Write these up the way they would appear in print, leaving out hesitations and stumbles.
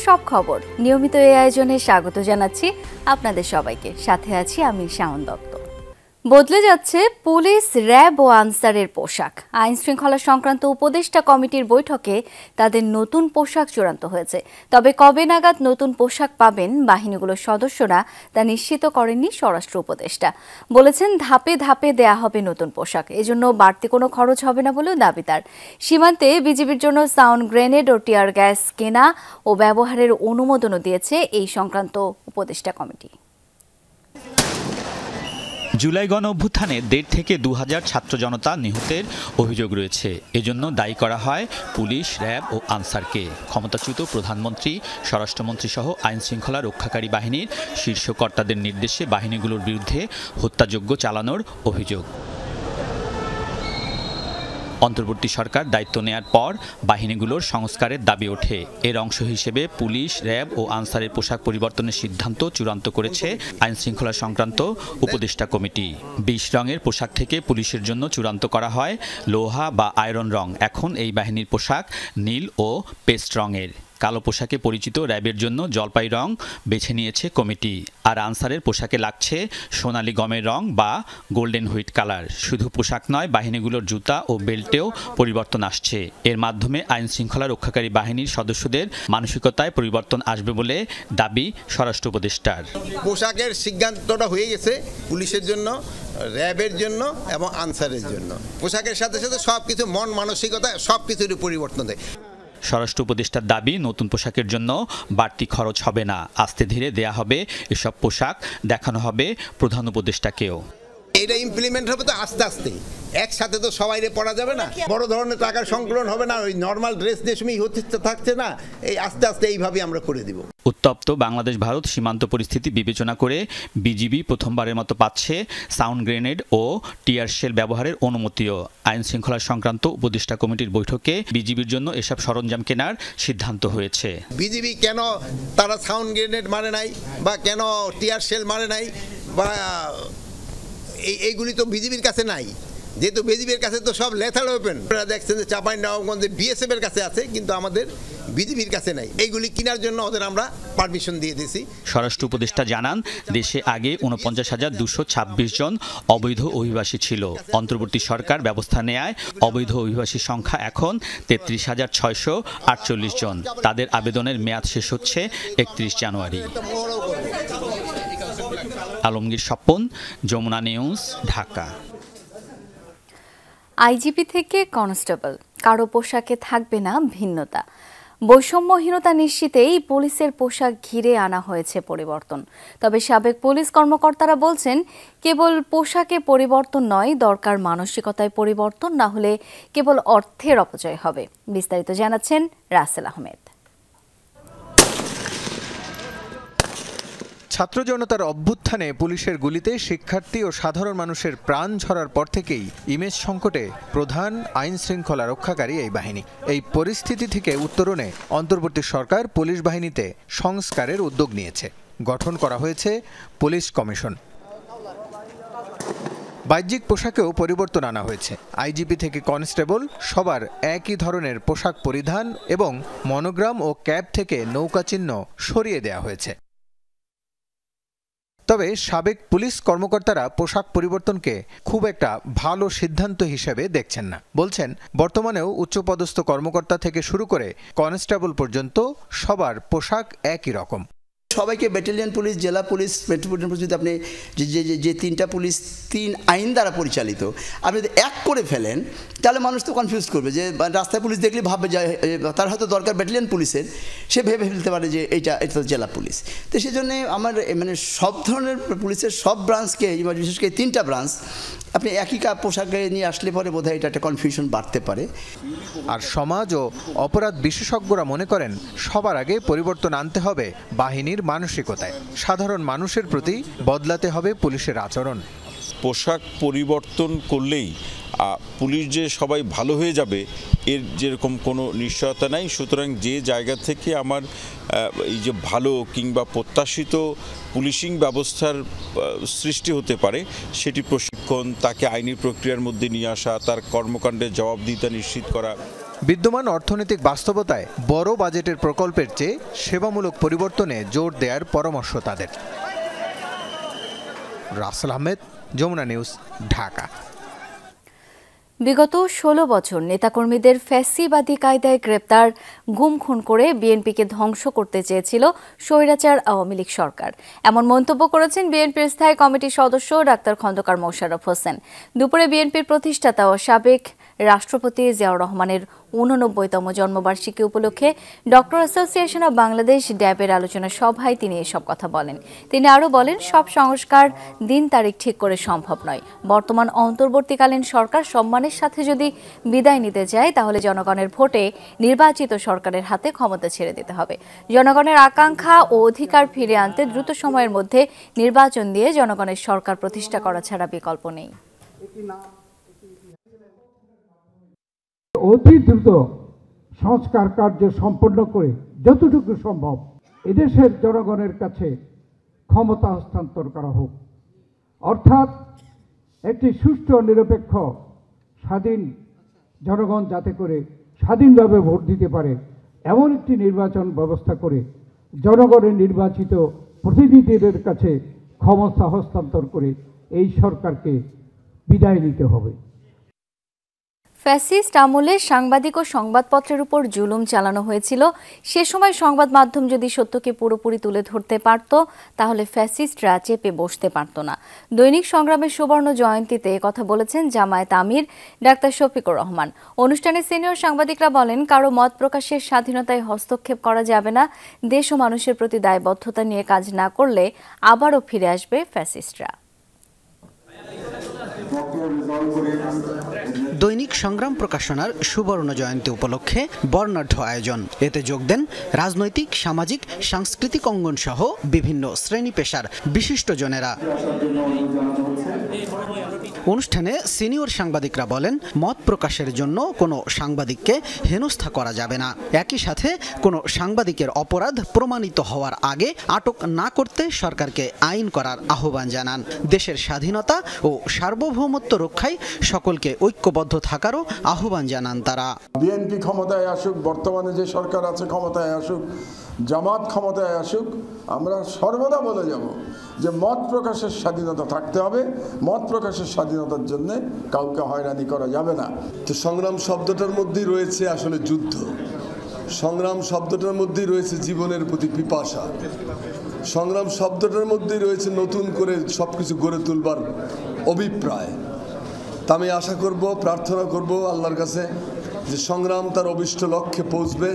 সব খবর নিয়মিত এই আয়োজনে স্বাগত জানাচ্ছি আপনাদের সবাইকে। সাথে আছি আমি শাওন দত্ত। বদলে যাচ্ছে পুলিশ, র্যাব ও আনসারের পোশাক। আইন শৃঙ্খলা সংক্রান্ত উপদেষ্টা কমিটির বৈঠকে তাদের নতুন পোশাক চূড়ান্ত হয়েছে। তবে কবে নাগাদ নতুন পোশাক পাবেন বাহিনীগুলোর সদস্যরা তা নিশ্চিত করেননি স্বরাষ্ট্র উপদেষ্টা। বলেছেন ধাপে ধাপে দেয়া হবে নতুন পোশাক, এজন্য বাড়তি কোনো খরচ হবে না বলেও দাবি তার। সীমান্তে বিজিবির জন্য সাউন্ড গ্রেনেড ও টিয়ার গ্যাস কেনা ও ব্যবহারের অনুমোদনও দিয়েছে এই সংক্রান্ত উপদেষ্টা কমিটি। জুলাই গণ অভ্যুত্থানে ১.৫ থেকে ২,০০০ ছাত্র জনতা নিহতের অভিযোগ রয়েছে। এজন্য দায়ী করা হয় পুলিশ, র্যাব ও আনসারকে। ক্ষমতাচ্যুত প্রধানমন্ত্রী, স্বরাষ্ট্রমন্ত্রী সহ আইন শৃঙ্খলা রক্ষাকারী বাহিনীর শীর্ষ কর্তাদের নির্দেশে বাহিনীগুলোর বিরুদ্ধে হত্যাযজ্ঞ চালানোর অভিযোগ। অন্তর্বর্তী সরকার দায়িত্ব নেয়ার পর বাহিনীগুলোর সংস্কারের দাবি ওঠে। এর অংশ হিসেবে পুলিশ, র্যাব ও আনসারের পোশাক পরিবর্তনের সিদ্ধান্ত চূড়ান্ত করেছে আইন শৃঙ্খলা সংক্রান্ত উপদেষ্টা কমিটি। ২০ রঙের পোশাক থেকে পুলিশের জন্য চূড়ান্ত করা হয় লোহা বা আয়রন রং। এখন এই বাহিনীর পোশাক নীল ও পেস্ট রঙের। কালো পোশাকে পরিচিত র্যাবের জন্য জলপাই রং বেছে নিয়েছে কমিটি। আর আনসারের পোশাকে লাগছে সোনালী গমের রং বা গোল্ডেন হুইট কালার। শুধু পোশাক নয়, বাহিনীগুলোর জুতা ও বেল্টেও পরিবর্তন আসছে। এর মাধ্যমে আইন শৃঙ্খলা রক্ষাকারী বাহিনীর সদস্যদের মানসিকতায় পরিবর্তন আসবে বলে দাবি স্বরাষ্ট্র উপদেষ্টার। পোশাকের সিদ্ধান্তটা হয়ে গেছে পুলিশের জন্য, র্যাবের জন্য এবং আনসারের জন্য। পোশাকের সাথে সাথে সবকিছু মন মানসিকতা সবকিছুরই পরিবর্তন দেয়। স্বরাষ্ট্র উপদেষ্টার দাবি, নতুন পোশাকের জন্য বাড়তি খরচ হবে না, আস্তে ধীরে দেয়া হবে এসব পোশাক, দেখানো হবে প্রধান উপদেষ্টাকেও। এটা ইমপ্লিমেন্ট হবে তো আস্তে আস্তে, একসাথে তো সবাই পড়া যাবে না, বড় ধরনের টাকার সংকলন হবে না, ওই নর্মাল ড্রেস দেশমই হতে থাকছে না, এই আস্তে আস্তে এইভাবে আমরা করে দিব। উত্তপ্ত বাংলাদেশ ভারত সীমান্ত পরিস্থিতি বিবেচনা করে বিজিবি প্রথমবারের মতো পাচ্ছে সাউন্ড গ্রেনেড ও টিয়ার শেল ব্যবহারের অনুমতিও। আইন শৃঙ্খলা সংক্রান্ত উপদেষ্টা কমিটির বৈঠকে বিজিবির জন্য এসব সরঞ্জাম কেনার সিদ্ধান্ত হয়েছে। বিজিবি কেন তারা সাউন্ড গ্রেনেড মানে নাই বা কেন টিয়ার শেল মানে নাই বা এইগুলি তো বিজিবির কাছে নাই, যেহেতু বিজিবির কাছে তো সব লেথাল ওয়েপেন। আপনারা দেখছেন যে চাঁপাইনবাবগঞ্জে বিএসএফ এর কাছে আছে, কিন্তু আমাদের বিজিবির কাছে নাই। এইগুলি কেনার জন্য ওদের আমরা পারমিশন দিয়ে দিয়েছি। স্বরাষ্ট্র উপদেষ্টা জানান, দেশে আগে ৪৯,২২৬ জন অবৈধ অভিবাসী ছিল। অন্তর্বর্তী সরকার ব্যবস্থা নেয় অবৈধ অভিবাসীর সংখ্যা এখন ৩৩,৬৪৮ জন। তাদের আবেদনের মেয়াদ শেষ হচ্ছে ৩১ জানুয়ারি। আলমগীর স্বপন, যমুনা নিউজ, ঢাকা। আইজিপি থেকে কনস্টেবল, কারো পোশাকে থাকবে না ভিন্নতা। বৈষম্যহীনতা নিশ্চিতেই পুলিশের পোশাক ঘিরে আনা হয়েছে পরিবর্তন। তবে সাবেক পুলিশ কর্মকর্তারা বলছেন, কেবল পোশাকে পরিবর্তন নয়, দরকার মানসিকতায় পরিবর্তন, না হলে কেবল অর্থের অপচয় হবে। বিস্তারিত জানাচ্ছেন রাসেল আহমেদ। ছাত্র জনতার অভ্যুত্থানে পুলিশের গুলিতে শিক্ষার্থী ও সাধারণ মানুষের প্রাণ ঝরার পর থেকেই ইমেজ সংকটে প্রধান আইন শৃঙ্খলা রক্ষাকারী এই বাহিনী। এই পরিস্থিতি থেকে উত্তরণে অন্তর্বর্তী সরকার পুলিশ বাহিনীতে সংস্কারের উদ্যোগ নিয়েছে। গঠন করা হয়েছে পুলিশ কমিশন। বাহ্যিক পোশাকেও পরিবর্তন আনা হয়েছে। আইজিপি থেকে কনস্টেবল সবার একই ধরনের পোশাক পরিধান এবং মনোগ্রাম ও ক্যাপ থেকে নৌকা চিহ্ন সরিয়ে দেওয়া হয়েছে। তবে সাবেক পুলিশ কর্মকর্তারা পোশাক পরিবর্তনকে খুব একটা ভালো সিদ্ধান্ত হিসেবে দেখছেন না। বলছেন, বর্তমানেও উচ্চপদস্থ কর্মকর্তা থেকে শুরু করে কনস্টেবল পর্যন্ত সবার পোশাক একই রকম। সবাইকে ব্যাটালিয়ন পুলিশ, জেলা পুলিশ, মেট্রোপলিটন পুলিশ, যদি আপনি যে তিনটা পুলিশ ৩ আইন দ্বারা পরিচালিত, আপনি যদি এক করে ফেলেন তাহলে মানুষ তো কনফিউজ করবে, যে রাস্তায় পুলিশ দেখলে ভাববে যে তার হয়তো দরকার ব্যাটালিয়ন পুলিশের, সে ভেবে ফেলতে পারে যে এটা তো জেলা পুলিশ। তো সেই জন্য আমার সব ধরনের পুলিশের সব ব্রাঞ্চকে, বিশেষ করে 3টা ব্রাঞ্চ আপনি একই পোশাকে নিয়ে আসলে পরে বোধহয় এটা একটা কনফিউশন বাড়তে পারে। আর সমাজ ও অপরাধ বিশেষজ্ঞরা মনে করেন, সবার আগে পরিবর্তন আনতে হবে বাহিনীর মানসিকতায়। সাধারণ মানুষের প্রতি বদলাতে হবে পুলিশের আচরণ। পোশাক পরিবর্তন করলেই পুলিশ যে সবাই ভালো হয়ে যাবে এর যেরকম কোনো নিশ্চয়তা নাই। সুতরাং যে জায়গা থেকে আমার এই যে ভালো কিংবা প্রত্যাশিত পুলিশিং ব্যবস্থার সৃষ্টি হতে পারে, সেটি প্রশিক্ষণ, তাকে আইনি প্রক্রিয়ার মধ্যে নিয়ে আসা, তার কর্মকাণ্ডের জবাবদিহিতা নিশ্চিত করা। বিদ্যমান অর্থনৈতিক বাস্তবতায় বড় বাজেটের প্রকল্পের চেয়ে সেবামূলক পরিবর্তনে জোর দেওয়ার পরামর্শ তাদের। রাসেল আহমেদ, যমুনা নিউজ, ঢাকা। বিগত 16 বছর নেতাকর্মীদের ফ্যাসিবাদী কায়দায় গ্রেপ্তার, গুম খুন করে বিএনপিকে ধ্বংস করতে চেয়েছিল স্বৈরাচার আওয়ামী লীগ সরকার, এমন মন্তব্য করেছেন বিএনপির স্থায়ী কমিটির সদস্য ডাক্তার খন্দকার মোশাররফ হোসেন। দুপুরে বিএনপির প্রতিষ্ঠাতা ও সাবেক রাষ্ট্রপতি জিয়াউর রহমানের 89তম জন্মবার্ষিকী উপলক্ষে ডক্টর অ্যাসোসিয়েশন অব বাংলাদেশ ড্যাবের আলোচনা সভায় তিনি এসব কথা বলেন। তিনি আরও বলেন, সব সংস্কার দিন তারিখ ঠিক করে সম্ভব নয়। বর্তমান অন্তর্বর্তীকালীন সরকার সম্মানের সাথে যদি বিদায় নিতে চায়, তাহলে জনগণের ভোটে নির্বাচিত সরকারের হাতে ক্ষমতা ছেড়ে দিতে হবে। জনগণের আকাঙ্ক্ষা ও অধিকার ফিরে আনতে দ্রুত সময়ের মধ্যে নির্বাচন দিয়ে জনগণের সরকার প্রতিষ্ঠা করা ছাড়া বিকল্প নেই। অতি দ্রুত সংস্কার কার্য সম্পন্ন করে যতটুকু সম্ভব এদেশের জনগণের কাছে ক্ষমতা হস্তান্তর করা হোক, অর্থাৎ একটি সুষ্ঠু নিরপেক্ষ স্বাধীন জনগণ যাতে করে স্বাধীনভাবে ভোট দিতে পারে এমন একটি নির্বাচন ব্যবস্থা করে জনগণের নির্বাচিত প্রতিনিধিদের কাছে ক্ষমতা হস্তান্তর করে এই সরকারকে বিদায় নিতে হবে। ফ্যাসিস্ট আমলে সাংবাদিক ও সংবাদপত্রের উপর জুলুম চালানো হয়েছিল। সে সময় সংবাদ মাধ্যম যদি সত্যকে পুরোপুরি তুলে ধরতে পারত, তাহলে ফ্যাসিস্টরা চেপে বসতে পারত না। দৈনিক সংগ্রামের সুবর্ণ জয়ন্তীতে কথা বলেছেন জামায়াত আমির ডাক্তার শফিকুর রহমান। অনুষ্ঠানে সিনিয়র সাংবাদিকরা বলেন, কারো মত প্রকাশের স্বাধীনতায় হস্তক্ষেপ করা যাবে না। দেশ ও মানুষের প্রতি দায়বদ্ধতা নিয়ে কাজ না করলে আবারও ফিরে আসবে ফ্যাসিস্টরা। দৈনিক সংগ্রাম প্রকাশনার সুবর্ণ জয়ন্তী উপলক্ষে বর্ণাঢ্য আয়োজন। এতে যোগ দেন রাজনৈতিক, সামাজিক, সাংস্কৃতিক অঙ্গন সহ বিভিন্ন শ্রেণী পেশার বিশিষ্টজনেরা। অনুষ্ঠানে সিনিয়র সাংবাদিকরা বলেন, মত প্রকাশের জন্য কোনো সাংবাদিককে হেনস্থা করা যাবে না। একই সাথে কোনো সাংবাদিকের অপরাধ প্রমাণিত হওয়ার আগে আটক না করতে সরকারকে আইন করার আহ্বান জানান। দেশের স্বাধীনতা ও সার্বভৌমত্ব রক্ষায় সকলকে ঐক্যবদ্ধ থাকারও আহ্বান জানান তারা। বিএনপি ক্ষমতায় আসুক, বর্তমানে যে সরকার আছে ক্ষমতায় আসুক, জামাত ক্ষমতায় আসুক, আমরা সর্বদা বলে যাব যে মত প্রকাশের স্বাধীনতা থাকতে হবে। মত প্রকাশের স্বাধীনতার জন্য কাউকে হয়রানি করা যাবে না। তো সংগ্রাম শব্দটার মধ্যেই রয়েছে আসলে যুদ্ধ, সংগ্রাম শব্দটার মধ্যেই রয়েছে জীবনের প্রতি পিপাসা, সংগ্রাম শব্দটার মধ্যেই রয়েছে নতুন করে সবকিছু গড়ে তুলবার অভিপ্রায়। তা আমি আশা করব, প্রার্থনা করব আল্লাহর কাছে যে সংগ্রাম তার অভিষ্ট লক্ষ্যে পৌঁছবে।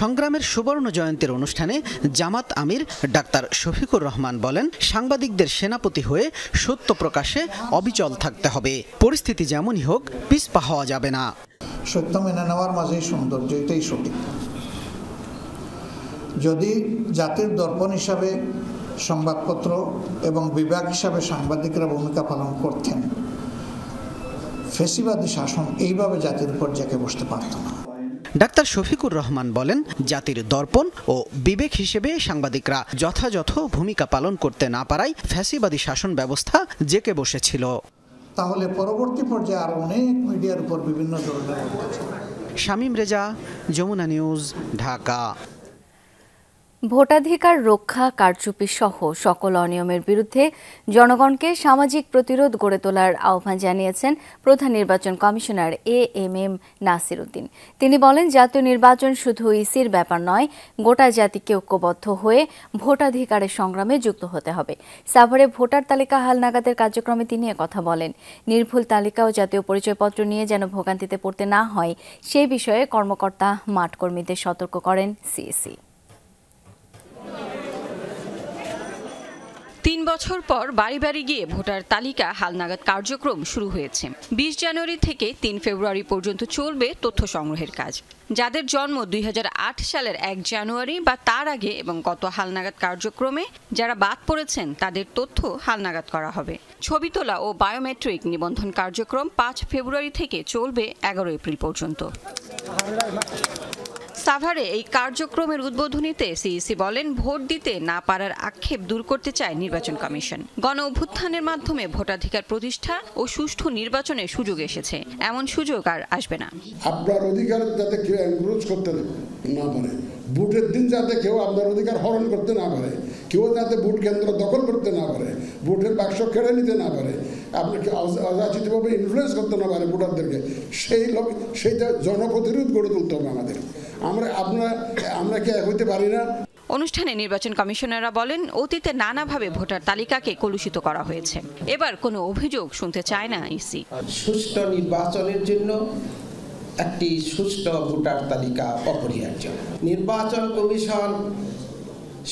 সংগ্রামের সুবর্ণ জয়ন্তীর অনুষ্ঠানে জামাত আমির ডাক্তার শফিকুর রহমান বলেন, সাংবাদিকদের সেনাপতি হয়ে সত্য প্রকাশে অবিচল থাকতে হবে। পরিস্থিতি যেমনই হোক পিছপা হওয়া যাবে না। সত্য মেনে নেওয়ার মাঝেই সৌন্দর্য, এটাই সঠিক। যদি জাতির দর্পণ হিসাবে সংবাদপত্র এবং বিভাগ হিসাবে সাংবাদিকরা ভূমিকা পালন করতেন, ফ্যাসিবাদী শাসন এইভাবে জাতির উপর জেঁকে বসতে পারত না। ডাক্তার শফিকুর রহমান বলেন, জাতির দর্পণ ও বিবেক হিসেবে সাংবাদিকরা যথাযথ ভূমিকা পালন করতে না পারায় ফ্যাসিবাদী শাসন ব্যবস্থা জেঁকে বসেছিল। তাহলে পরবর্তী পর্যায়ে আরো অনেক মিডিয়ার উপর বিভিন্ন ধরনের। শামীম রেজা, যমুনা নিউজ, ঢাকা। ভোটাধিকার রক্ষা, কারচুপি সহ সকল অনিয়মের বিরুদ্ধে জনগণকে সামাজিক প্রতিরোধ গড়ে তোলার আহ্বান জানিয়েছেন প্রধান নির্বাচন কমিশনার এএমএম নাসির উদ্দিন। তিনি বলেন, জাতীয় নির্বাচন শুধু ইসির ব্যাপার নয়, গোটা জাতিকে ঐক্যবদ্ধ হয়ে ভোটাধিকারের সংগ্রামে যুক্ত হতে হবে। সাভারে ভোটার তালিকা হালনাগাদের কার্যক্রমে তিনি একথা বলেন। নির্ভুল তালিকা ও জাতীয় পরিচয়পত্র নিয়ে যেন ভোগান্তিতে পড়তে না হয়, সেই বিষয়ে কর্মকর্তা মাঠকর্মীদের সতর্ক করেন সিইসি। 3 বছর পর বাড়ি বাড়ি গিয়ে ভোটার তালিকা হালনাগাদ কার্যক্রম শুরু হয়েছে। 20 জানুয়ারি থেকে 3 ফেব্রুয়ারি পর্যন্ত চলবে তথ্য সংগ্রহের কাজ। যাদের জন্ম 2008 সালের 1 জানুয়ারি বা তার আগে এবং গত হালনাগাদ কার্যক্রমে যারা বাদ পড়েছেন তাদের তথ্য হালনাগাদ করা হবে। ছবি তোলা ও বায়োমেট্রিক নিবন্ধন কার্যক্রম 5 ফেব্রুয়ারি থেকে চলবে 11 এপ্রিল পর্যন্ত। সাভারে এই কার্যক্রমের উদ্বোধনীতে সিইসি বলেন, ভোট দিতে না পারার আক্ষেপ দূর করতে চায় নির্বাচন কমিশন। গণ অভ্যুত্থানের মাধ্যমে ভোটাধিকার প্রতিষ্ঠা ও সুষ্ঠু নির্বাচনের সুযোগ এসেছে, এমন সুযোগ আর আসবে না। আপনার অধিকার যাতে কেউ এনক্রোচ করতে না পারে, ভোটের দিন যাতে কেউ আপনার অধিকার হরণ করতে না পারে, কেউ যাতে ভোট কেন্দ্র দখল করতে না পারে, ভোটের বাক্স কেড়ে নিতে না পারে, আপনাকে অযাচিতভাবে ইনফ্লুয়েন্স করতে না পারে ভোটারদেরকে, সেইটা জনপ্রতিরোধ গড়ে তুলতে হবে আমাদের। আমরা কি এক হইতে পারি না? অনুষ্ঠানে নির্বাচন কমিশনাররা বলেন, অতীতে নানাভাবে ভোটার তালিকাকে কলুষিত করা হয়েছে। এবার কোনো অভিযোগ শুনতে চায় না ইসি। সুষ্ঠু নির্বাচনের জন্য একটি সুষ্ঠু ভোটার তালিকা অপরিহার্য। নির্বাচন কমিশন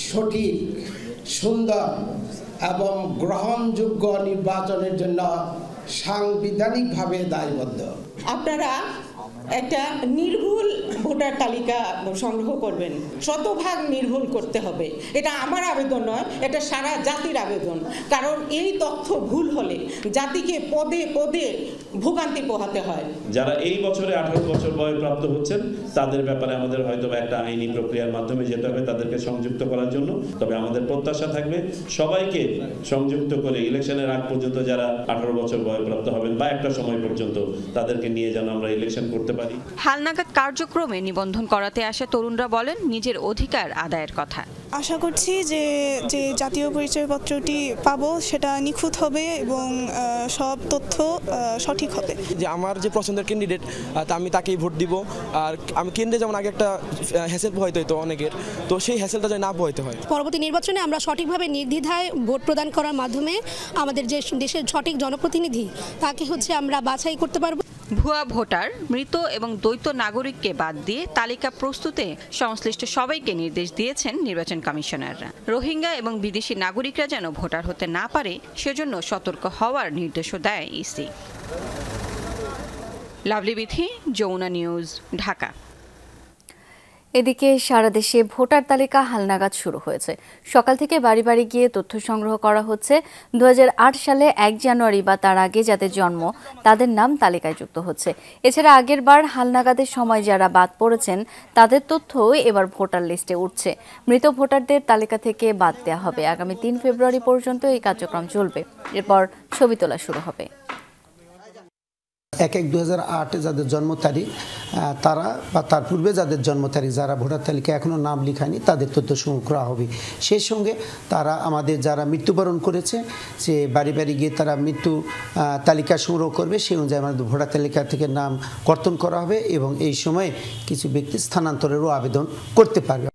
সঠিক, সুন্দর এবং গ্রহণযোগ্য নির্বাচনের জন্য সাংবিধানিকভাবে দায়বদ্ধ। আপনারা একটা নির্ভুল ভোটার তালিকা সংগ্রহ করবেন, শতভাগ নির্ভুল করতে হবে। এটা আমার আবেদন নয়, এটা সারা জাতির আবেদন। কারণ এই তথ্য ভুল হলে জাতিকে পদে পদে ভোগান্তি পোহাতে হয়। যারা এই বছরে 18 বছর বয়ঃপ্রাপ্ত হচ্ছেন তাদের ব্যাপারে আমাদের হয়তো একটা আইনি প্রক্রিয়ার মাধ্যমে যেতে হবে তাদেরকে সংযুক্ত করার জন্য। তবে আমাদের প্রত্যাশা থাকবে সবাইকে সংযুক্ত করে ইলেকশনের আগ পর্যন্ত যারা 18 বছর বয়ঃপ্রাপ্ত হবেন বা একটা সময় পর্যন্ত তাদেরকে নিয়ে যেন আমরা ইলেকশন করতে পারি। হালনাগাদ কার্যক্রমে নিবন্ধন করাতে আসা তরুণরা বলেন, নিজের অধিকার আদায়ের কথা। আশা করছি যে জাতীয় পরিচয়পত্রটি পাবো সেটা নিখুঁত হবে এবং সব তথ্য সঠিক হবে। যে আমার যে পছন্দের ক্যান্ডিডেট আমি তাকেই ভোট দিব। আর আমি কেন্দ্রে যেমন আগে একটা হ্যাসেল পোহাইতে হতো অনেকের, তো সেই হ্যাসেলটা যেন না পোহাইতে হয়। পরবর্তী নির্বাচনে আমরা সঠিকভাবে নির্দ্বিধায় ভোট প্রদান করার মাধ্যমে আমাদের যে দেশের সঠিক জনপ্রতিনিধি তাকে আমরা বাছাই করতে পারবো। ভুয়া ভোটার, মৃত এবং দ্বৈত নাগরিককে বাদ দিয়ে তালিকা প্রস্তুতে সংশ্লিষ্ট সবাইকে নির্দেশ দিয়েছেন নির্বাচন কমিশনাররা। রোহিঙ্গা এবং বিদেশি নাগরিকরা যেন ভোটার হতে না পারে সেজন্য সতর্ক হওয়ার নির্দেশও দেয় ইসি। লাভলি বিথি, যমুনা নিউজ, ঢাকা। এদিকে সারা দেশে ভোটার তালিকা হালনাগাদ শুরু হয়েছে। সকাল থেকে বাড়ি বাড়ি গিয়ে তথ্য সংগ্রহ করা হচ্ছে। 2008 সালে 1 জানুয়ারি বা তার আগে যাদের জন্ম তাদের নাম তালিকায় যুক্ত হচ্ছে। এছাড়া আগের বার হালনাগাদের সময় যারা বাদ পড়েছেন তাদের তথ্য এবার ভোটার লিস্টে উঠছে। মৃত ভোটারদের তালিকা থেকে বাদ দেওয়া হবে। আগামী 3 ফেব্রুয়ারি পর্যন্ত এই কার্যক্রম চলবে। এরপর ছবি তোলা শুরু হবে। 1/1/2008 যাদের জন্ম তারিখ তারা বা তার পূর্বে যাদের জন্ম তারিখ যারা ভোটার তালিকায় এখনও নাম লেখায়নি তাদের তথ্য সংগ্রহ করা হবে। সেই সঙ্গে তারা আমাদের যারা মৃত্যুবরণ করেছে সে বাড়ি বাড়ি গিয়ে তারা মৃত্যু তালিকা সংগ্রহ করবে। সেই অনুযায়ী আমাদের ভোটার তালিকা থেকে নাম কর্তন করা হবে এবং এই সময়ে কিছু ব্যক্তি স্থানান্তরেরও আবেদন করতে পারবে।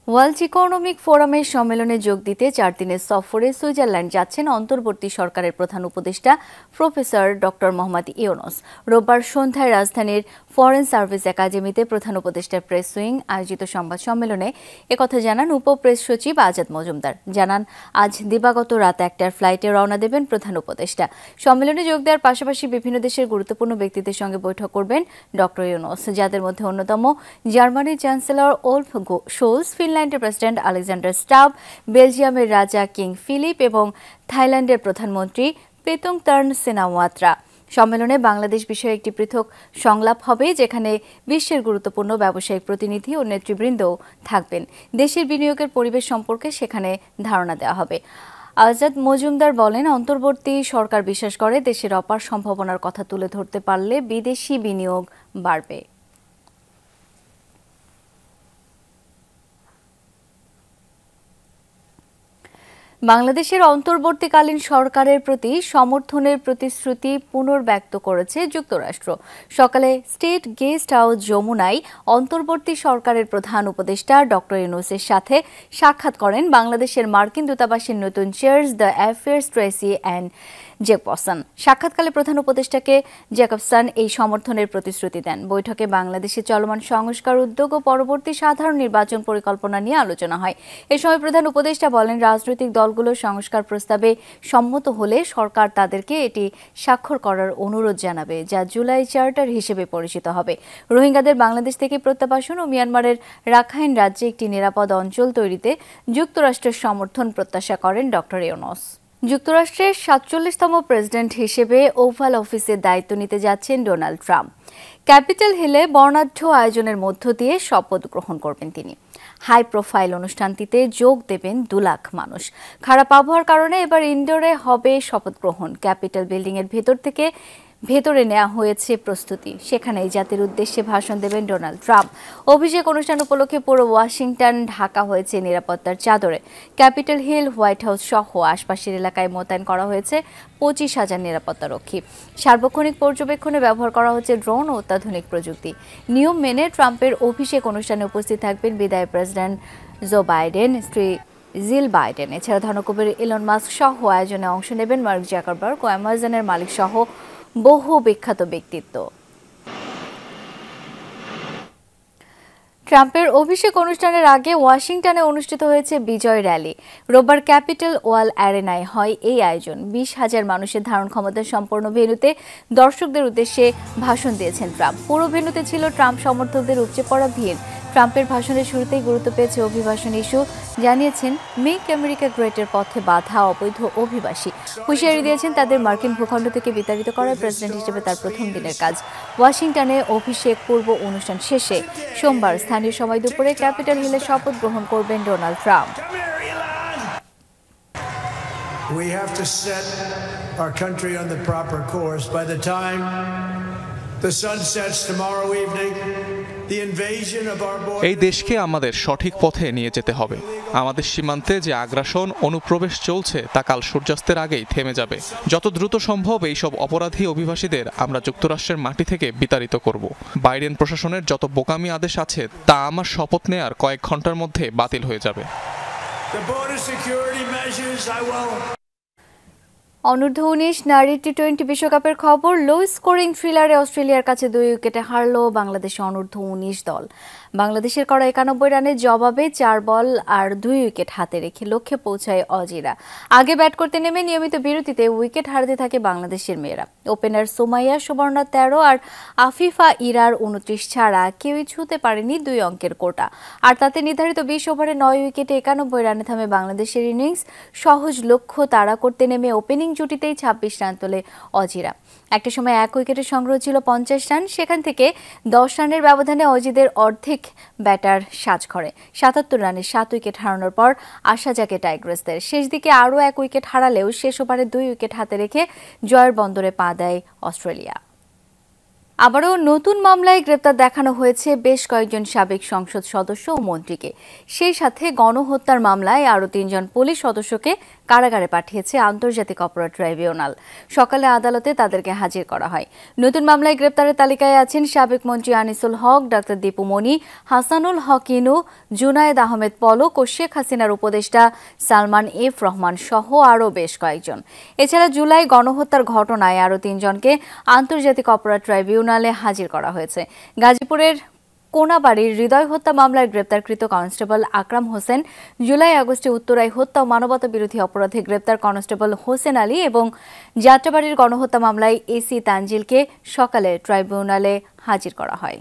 ওয়ার্ল্ড ইকোনমিক ফোরামের সম্মেলনে যোগ দিতে 4 দিনের সফরে সুইজারল্যান্ড যাচ্ছেন অন্তর্বর্তী সরকারের প্রধান উপদেষ্টা প্রফেসর ডক্টর মোহাম্মদ ইউনূস। রোববার সন্ধ্যায় রাজধানীর ফরেন সার্ভিস একাডেমিতে প্রধান উপদেষ্টার প্রেস উইং আয়োজিত সংবাদ সম্মেলনে একথা জানান উপপ্রেস সচিব আজাদ মজুমদার। জানান, আজ দিবাগত রাত 1টার ফ্লাইটে রওনা দেবেন প্রধান উপদেষ্টা। সম্মেলনে যোগ দেওয়ার পাশাপাশি বিভিন্ন দেশের গুরুত্বপূর্ণ ব্যক্তিদের সঙ্গে বৈঠক করবেন ডক্টর ইউনূস, যাদের মধ্যে অন্যতম জার্মানির চ্যান্সেলর ওলফ শোলস, ফিনল্যান্ডের প্রেসিডেন্ট আলেকজান্ডার স্টাব, বেলজিয়ামের রাজা কিং ফিলিপ এবং থাইল্যান্ডের প্রধানমন্ত্রী প্রেতংতার্ন সিনাওয়াত্রা। সম্মেলনে বাংলাদেশ বিষয়ে একটি পৃথক সংলাপ হবে, যেখানে বিশ্বের গুরুত্বপূর্ণ ব্যবসায়িক প্রতিনিধি ও নেতৃবৃন্দও থাকবেন। দেশের বিনিয়োগের পরিবেশ সম্পর্কে সেখানে ধারণা দেওয়া হবে। আজাদ মজুমদার বলেন, অন্তর্বর্তী সরকার বিশ্বাস করে দেশের অপার সম্ভাবনার কথা তুলে ধরতে পারলে বিদেশি বিনিয়োগ বাড়বে। বাংলাদেশের অন্তর্বর্তীকালীন সরকারের প্রতি সমর্থনের প্রতিশ্রুতি পুনর্ব্যক্ত করেছে যুক্তরাষ্ট্র। সকালে স্টেট গেস্ট হাউস যমুনায় অন্তর্বর্তী সরকারের প্রধান উপদেষ্টা ডক্টর ইউনূসের সাথে সাক্ষাৎ করেন বাংলাদেশের মার্কিন দূতাবাসের নতুন charge d'affaires Tracey Ann Jacobson. সাক্ষাৎকালে প্রধান উপদেষ্টাকে জ্যাকবসন এই সমর্থনের প্রতিশ্রুতি দেন। বৈঠকে বাংলাদেশে চলমান সংস্কার উদ্যোগ ও পরবর্তী সাধারণ নির্বাচন পরিকল্পনা নিয়ে আলোচনা হয়। এ সময় প্রধান উপদেষ্টা বলেন, রাজনৈতিক দলগুলো সংস্কার প্রস্তাবে সম্মত হলে সরকার তাদেরকে এটি স্বাক্ষর করার অনুরোধ জানাবে, যা জুলাই চার্টার হিসেবে পরিচিত হবে। রোহিঙ্গাদের বাংলাদেশ থেকে প্রত্যাবাসন ও মিয়ানমারের রাখাইন রাজ্যে একটি নিরাপদ অঞ্চল তৈরিতে যুক্তরাষ্ট্রের সমর্থন প্রত্যাশা করেন ডক্টর ইউনূস। যুক্তরাষ্ট্রের ৪৭তম প্রেসিডেন্ট হিসেবে ওভাল অফিসের দায়িত্ব নিতে যাচ্ছেন ডোনাল্ড ট্রাম্প। ক্যাপিটাল হিলে বর্ণাঢ্য আয়োজনের মধ্য দিয়ে শপথ গ্রহণ করবেন তিনি। হাই প্রোফাইল অনুষ্ঠানটিতে যোগ দেবেন ২ লাখ মানুষ। খারাপ আবহাওয়ার কারণে এবার ইনডোরে হবে শপথ গ্রহণ। ক্যাপিটাল বিল্ডিং এর ভেতরে নেওয়া হয়েছে প্রস্তুতি। সেখানেই জাতির উদ্দেশ্যে ভাষণ দেবেন ডোনাল্ড ট্রাম্প। অভিষেক অনুষ্ঠান উপলক্ষে পুরো ওয়াশিংটন ঢাকা হয়েছে নিরাপত্তার চাদরে। ক্যাপিটাল হিল, হোয়াইট হাউস সহ আশপাশের এলাকায় মোতায়েন করা হয়েছে ২৫,০০০ নিরাপত্তারক্ষী। সার্বক্ষণিক পর্যবেক্ষণে ব্যবহার করা হচ্ছে ড্রোন ও অত্যাধুনিক প্রযুক্তি। নিয়ম মেনে ট্রাম্পের অভিষেক অনুষ্ঠানে উপস্থিত থাকবেন বিদায়ী প্রেসিডেন্ট জো বাইডেন, স্ত্রী জিল বাইডেন। এছাড়া ধনকুবের ইলন মাস্ক সহ আয়োজনে অংশ নেবেন মার্ক জাকারবার্গ ও অ্যামাজনের মালিক সহ বহু বিখ্যাত ব্যক্তিত্ব। ট্রাম্পের অভিষেক অনুষ্ঠানের আগে ওয়াশিংটনে অনুষ্ঠিত হয়েছে বিজয় র্যালি। রোববার ক্যাপিটাল ওয়াল অ্যারেনায় হয় এই আয়োজন। ২০,০০০ মানুষের ধারণ ক্ষমতা সম্পন্ন ভেন্যুতে দর্শকদের উদ্দেশ্যে ভাষণ দিয়েছেন ট্রাম্প। পুরো ভেন্যুতে ছিল ট্রাম্প সমর্থকদের উপচে পড়া ভিড়। ট্রাম্পের ভাষণের শুরুতেই গুরুত্ব পেয়েছে অভিবাসন ইস্যু। জানিয়েছেন মেক আমেরিকা গ্রেটের পথে বাধা অবৈধ অভিবাসী। হুঁশিয়ারি দিয়েছেন তাদের মার্কিন ভূখণ্ড থেকে বিতাড়িত করার প্রেসিডেন্ট হিসেবে তার প্রথম দিনের কাজ। ওয়াশিংটনে অভিষেক পূর্ব অনুষ্ঠান শেষে সোমবার স্থানীয় সময় দুপুরে ক্যাপিটাল হিলে শপথ গ্রহণ করবেন Donald Trump. We have to set our country on the proper course. By the time the sun sets tomorrow evening, the invasion of our border. এই দেশকে আমাদের সঠিক পথে নিয়ে যেতে হবে। আমাদের সীমান্তে যে আগ্রাসন, অনুপ্রবেশ চলছে তা কাল সূর্যাস্তের আগেই থেমে যাবে। যত দ্রুত সম্ভব এইসব অপরাধী অভিবাসীদের আমরা যুক্তরাষ্ট্রের মাটি থেকে বিতাড়িত করব। বাইডেন প্রশাসনের যত বোকামি আদেশ আছে তা আমার শপথ নেয়ার কয়েক ঘন্টার মধ্যে বাতিল হয়ে যাবে। অনূর্ধ্ব-১৯ নারী টি-20 বিশ্বকাপের খবর। লো স্কোরিং থ্রিলারে অস্ট্রেলিয়ার কাছে ২ উইকেটে হারল বাংলাদেশ অনূর্ধ্ব-১৯ দল। বাংলাদেশের করা ৯১ রানের জবাবে ৪ বল আর ২ উইকেট হাতে রেখে লক্ষ্যে পৌঁছায় অজিরা। আগে ব্যাট করতে নেমে নিয়মিত বিরতিতে উইকেট হারাতে থাকে বাংলাদেশের মেয়েরা। ওপেনার সুমাইয়া সুবর্ণা ১৩ আর আফিফা ইরার ২৯ ছাড়া কেউই ছুঁতে পারেনি ২ অঙ্কের কোটা। আর তাতে নির্ধারিত ২০ ওভারে ৯ উইকেটে ৯১ রানে থামে বাংলাদেশের ইনিংস। সহজ লক্ষ্য তাড়া করতে নেমে ওপেনিং জুটিতেই ২৬ রান তোলে অজিরা। একটা সময় ১ উইকেটের সংগ্রহ ছিল ৫০ রান। সেখান থেকে ১০ রানের ব্যবধানে অজিদের অর্ধেক ব্যাটার সাজঘরে। ৭৭ রানে ৭ উইকেট হারানোর পর আশা জাগে টাইগ্রেসদের। শেষ দিকে আরও ১ উইকেট হারালেও শেষ ওভারে ২ উইকেট হাতে রেখে জয়ের বন্দরে পা দেয় অস্ট্রেলিয়া। আবারও নতুন মামলায় গ্রেপ্তার দেখানো হয়েছে বেশ কয়েকজন সাবেক সংসদ সদস্য ও মন্ত্রীকে। সেই সাথে গণহত্যার মামলায় আরও ৩ জন পুলিশ সদস্যকে কারাগারে পাঠিয়েছে আন্তর্জাতিক অপরাধ ট্রাইব্যুনাল। সকালে আদালতে তাদেরকে হাজির করা হয়। নতুন মামলায় গ্রেপ্তারের তালিকায় আছেন সাবেক মন্ত্রী আনিসুল হক, ডাক্তার দীপু মনি, হাসানুল হক ইনু, জুনায়েদ আহমেদ পলক ও শেখ হাসিনার উপদেষ্টা সালমান এফ রহমান সহ আরও বেশ কয়েকজন। এছাড়া জুলাই গণহত্যার ঘটনায় আরও ৩ জনকে আন্তর্জাতিক অপরাধ ট্রাইব্যুনালে হাজির করা হয়েছে। গাজীপুরের কোনাবাড়ির হৃদয় হত্যা মামলায় গ্রেপ্তারকৃত কনস্টেবল আকরাম হোসেন, জুলাই আগস্টে উত্তরায় হত্যা ও মানবতা বিরোধী অপরাধে গ্রেপ্তার কনস্টেবল হোসেন আলী এবং যাত্রাবাড়ির গণহত্যা মামলায় এসি তানজিলকে সকালে ট্রাইব্যুনালে হাজির করা হয়।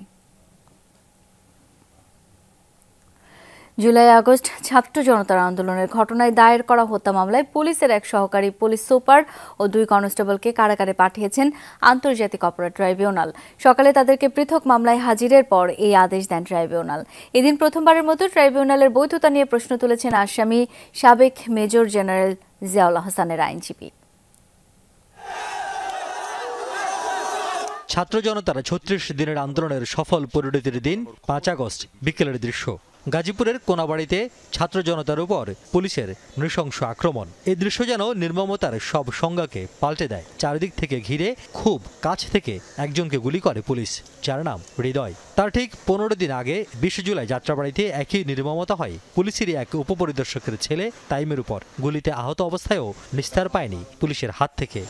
জুলাই আগস্ট ছাত্র জনতার আন্দোলনের ঘটনায় দায়ের করা হত্যা মামলায় পুলিশের এক সহকারী পুলিশ সুপার ও 2 কনস্টেবলকে কারাগারে পাঠিয়েছেন আন্তর্জাতিক অপরাধ ট্রাইব্যুনাল। সকালে তাদেরকে পৃথক মামলায় হাজিরের পর এই আদেশ দেন ট্রাইব্যুনাল। এদিন প্রথমবারের মতো ট্রাইব্যুনালের বৈধতা নিয়ে প্রশ্ন তুলেছেন আসামি সাবেক মেজর জেনারেল জিয়াউল হাসানের আইনজীবী। ছাত্র জনতার ৩৬ দিনের আন্দোলনের সফল পরিণতির দিন ৫ আগস্ট বিকেলের দৃশ্য। গাজীপুরের কোনাবাড়িতে ছাত্র জনতার উপর পুলিশের নৃশংস আক্রমণ। এই দৃশ্য যেন নির্মমতার সব সংজ্ঞাকে পাল্টে দেয়। চারিদিক থেকে ঘিরে খুব কাছ থেকে একজনকে গুলি করে পুলিশ, যার নাম হৃদয়। তার ঠিক ১৫ দিন আগে ২০ জুলাই যাত্রাবাড়িতে একই নির্মমতা হয় পুলিশেরই এক উপপরিদর্শকের ছেলে তাইমের উপর। গুলিতে আহত অবস্থায়ও নিস্তার পায়নি পুলিশের হাত থেকে।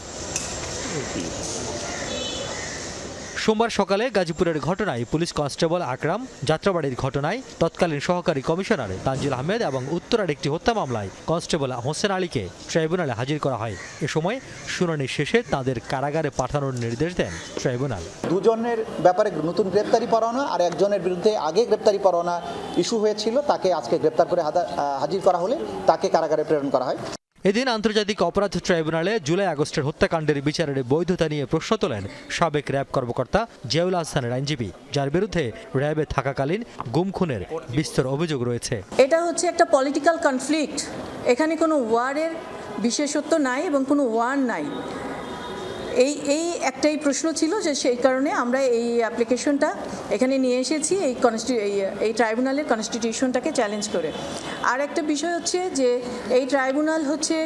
সোমবার সকালে গাজীপুরের ঘটনায় পুলিশ কনস্টেবল আকরাম, যাত্রাবাড়ির ঘটনায় তৎকালীন সহকারী কমিশনার তানজিল আহমেদ এবং উত্তরার একটি হত্যা মামলায় কনস্টেবল হোসেন আলীকে ট্রাইব্যুনালে হাজির করা হয়। এ সময় শুনানি শেষে তাদের কারাগারে পাঠানোর নির্দেশ দেন ট্রাইব্যুনাল। দুজনের ব্যাপারে নতুন গ্রেপ্তারি পরোয়ানা আর একজনের বিরুদ্ধে আগে গ্রেপ্তারি পরোয়ানা ইস্যু হয়েছিল, তাকে আজকে গ্রেপ্তার করে হাজির করা হলে তাকে কারাগারে প্রেরণ করা হয়। এদিন আন্তর্জাতিক অপরাধ ট্রাইব্যুনালে জুলাই আগস্টের হত্যাকাণ্ডের বিচারের বৈধতা নিয়ে প্রশ্ন তোলেন সাবেক র্যাব কর্মকর্তা জিয়াউল আহসানের আইনজীবী, যার বিরুদ্ধে র্যাবে থাকাকালীন গুম খুনের বিস্তর অভিযোগ রয়েছে। এটা হচ্ছে একটা পলিটিক্যাল কনফ্লিক্ট, এখানে কোনো ওয়ারের বিশেষত্ব নাই এবং কোনো ওয়ার নাই। এই একটাই প্রশ্ন ছিল, যে সেই কারণে আমরা এই অ্যাপ্লিকেশনটা এখানে নিয়ে এসেছি, এই ট্রাইব্যুনালের কনস্টিটিউশনটাকে চ্যালেঞ্জ করে। আর একটা বিষয় হচ্ছে যে এই ট্রাইব্যুনাল হচ্ছে,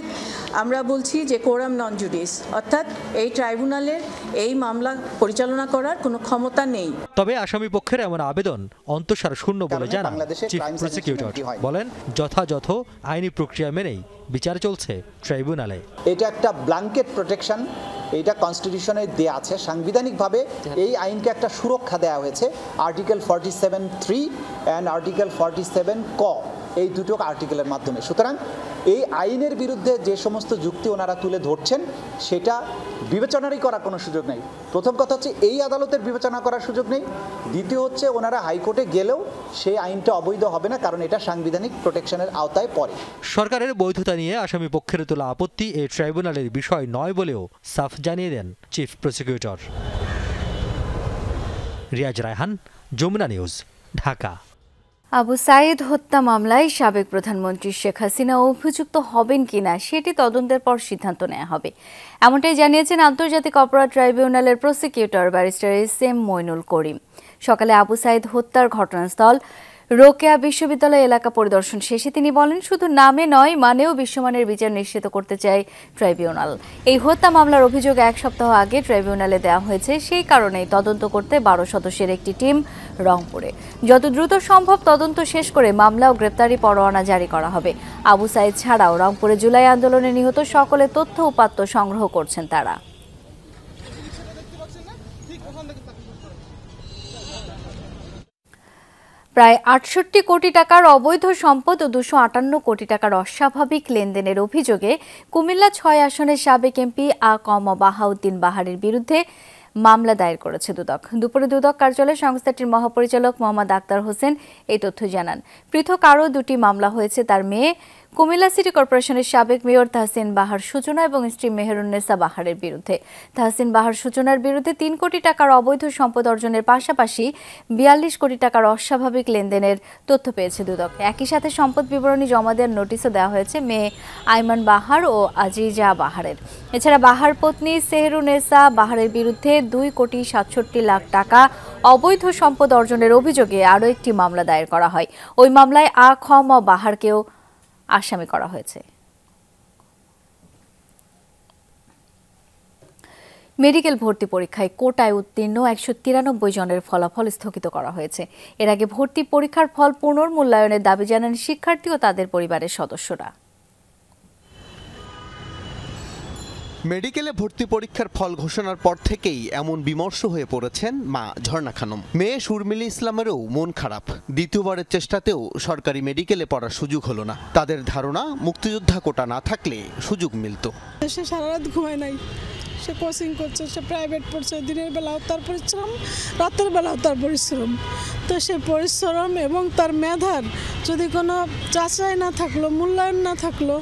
আমরা বলছি যে কোরাম নন জুডিস, অর্থাৎ এই ট্রাইব্যুনালের এই মামলা পরিচালনা করার কোনো ক্ষমতা নেই। তবে আসামি পক্ষের এমন আবেদন অন্তঃসার শূন্য বলে জানান চিফ প্রসিকিউটর। বলেন, যথাযথ আইনি প্রক্রিয়া মেনেই বিচার চলছে ট্রাইব্যুনালে। এটা একটা ব্ল্যাঙ্কেট প্রোটেকশন, এটা কনস্টিটিউশনে দেয়া আছে, সাংবিধানিকভাবে এই আইনকে একটা সুরক্ষা দেওয়া হয়েছে আর্টিকেল 47(3) অ্যান্ড আর্টিকেল 47 ক, এই দুটো আর্টিকেলের মাধ্যমে। সুতরাং এই আইনের বিরুদ্ধে যে সমস্ত যুক্তি ওনারা তুলে ধরছেন সেটা বিবেচনারই করার কোনো সুযোগ নেই। প্রথম কথা হচ্ছে এই আদালতের বিবেচনা করার সুযোগ নেই। দ্বিতীয় হচ্ছে ওনারা হাইকোর্টে গেলেও সেই আইনটা অবৈধ হবে না, কারণ এটা সাংবিধানিক প্রোটেকশনের আওতায় পড়ে। সরকারের বৈধতা নিয়ে আসামি পক্ষের তোলা আপত্তি এই ট্রাইব্যুনালের বিষয় নয় বলেও সাফ জানিয়ে দেন chief prosecutor. Riaz Raihan, Jamuna news, Dhaka. Abu Sayed হত্যা মামলায় সাবেক প্রধানমন্ত্রী শেখ হাসিনা অভিযুক্ত হবেন কিনা সেটি তদন্তের পর সিদ্ধান্ত নেওয়া হবে, এমনটাই জানিয়েছেন আন্তর্জাতিক অপরাধ ট্রাইব্যুনালের প্রসিকিউটর ব্যারিস্টার এস.এম. মইনুল করিম। সকালে আবু সাইদ হত্যার ঘটনাস্থল রোকেয়া বিশ্ববিদ্যালয় এলাকা পরিদর্শন শেষে তিনি বলেন, শুধু নামে নয় মানেও বিশ্বমানের বিচার নিশ্চিত করতে চায় ট্রাইব্যুনাল। এই হত্যা মামলার অভিযোগ এক সপ্তাহ আগে ট্রাইব্যুনালে দেওয়া হয়েছে, সেই কারণেই তদন্ত করতে 12 সদস্যের একটি টিম রংপুরে। যত দ্রুত সম্ভব তদন্ত শেষ করে মামলা ও গ্রেপ্তারি পরোয়ানা জারি করা হবে। আবু সাইদ ছাড়াও রংপুরে জুলাই আন্দোলনে নিহত সকলের তথ্য উপাত্ত সংগ্রহ করছেন তারা। প্রায় 68 কোটি টাকার অবৈধ সম্পদ ও 258 কোটি টাকার অস্বাভাবিক লেনদেনের অভিযোগে কুমিল্লা 6 আসনের সাবেক এমপি বাহাউদ্দিন বাহারের বিরুদ্ধে মামলা দায়ের করেছে দুদক। দুপুরে দুদক কার্যালয়ে সংস্থাটির মহাপরিচালক মোহাম্মদ আক্তার হোসেন এই তথ্য জানান। পৃথক আরও 2টি মামলা হয়েছে তার মেয়ে কুমিল্লা সিটি কর্পোরেশনের সাবেক মেয়র তাহসিন বাহার সূচনা এবং স্ত্রী মেহেরুন্নেসা বাহারের বিরুদ্ধে। তাহসিন বাহার সূচনার বিরুদ্ধে 3 কোটি টাকার অবৈধ সম্পদ অর্জনের পাশাপাশি 42 কোটি টাকার অস্বাভাবিক লেনদেনের তথ্য পেয়েছে দুদক। একই সাথে সম্পদ বিবরণী জমা দেওয়ার নোটিশও দেওয়া হয়েছে মেয়ে আইমান বাহার ও আজিজা বাহারের। এছাড়া বাহার পত্নী সেহেরুন্নেসা বাহারের বিরুদ্ধে 2 কোটি 67 লাখ টাকা অবৈধ সম্পদ অর্জনের অভিযোগে আরও একটি মামলা দায়ের করা হয়। ওই মামলায় বাহারকেও আসামি করা হয়েছে। মেডিকেল ভর্তি পরীক্ষায় কোটায় উত্তীর্ণ 193 জনের ফলাফল স্থগিত করা হয়েছে। এর আগে ভর্তি পরীক্ষার ফল পুনর্মূল্যায়নের দাবি জানান শিক্ষার্থী ও তাদের পরিবারের সদস্যরা। মেডিকেলে ভর্তি পরীক্ষার ফল ঘোষণার পর থেকেই এমন বিমর্ষ হয়ে পড়েছেন মা ঝর্ণা খানম। মেয়ে শর্মিলি ইসলামেরও মন খারাপ। দ্বিতীয়বারের চেষ্টাতেও সরকারি মেডিকেলে পড়ার সুযোগ হলো না। তাদের ধারণা মুক্তিযোদ্ধা কোটা না থাকলে সুযোগ মিলত। সে সারা রাত ঘুমায় নাই, সে কোচিং করছে, সে প্রাইভেট পড়ছে, দিনের বেলাও তার পরিশ্রম, রাতের বেলাও তার পরিশ্রম। তো সে পরিশ্রম এবং তার মেধার যদি কোনো যাচাই না থাকলো, মূল্যায়ন না থাকলো,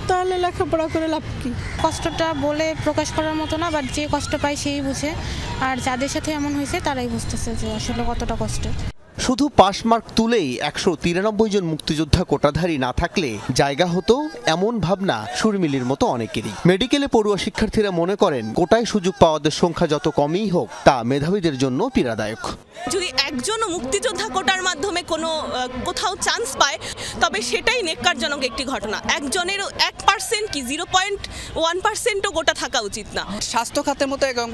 তাহলে লেখাপড়া করে লাভ কি? কষ্টটা বলে প্রকাশ করার মতো না, বাট যে কষ্ট পায় সেই বুঝে, আর যাদের সাথে এমন হয়েছে তারাই বুঝতেছে যে আসলে কতটা কষ্ট। শুধু পাস মার্ক তুলেই 193 জন মুক্তিযোদ্ধা কোটাধারী না থাকলে জায়গা হতো, এমন ভাবনা শর্মিলির মতো অনেকেরই। মেডিকেলে পড়ুয়া শিক্ষার্থীরা মনে করেন কোটায় সুযোগ পাওয়াদের সংখ্যা যত কমই হোক তা মেধাবীদের জন্য পীড়াদায়ক। যদি একজনও মুক্তিযোদ্ধা কোটার মাধ্যমে কোথাও চান্স পায় তবে সেটাই নেক্কারজনক একটি ঘটনা। একজনের 1% কি 0.1%ও কোটা থাকা উচিত না। স্বাস্থ্য খাতের মতো একটা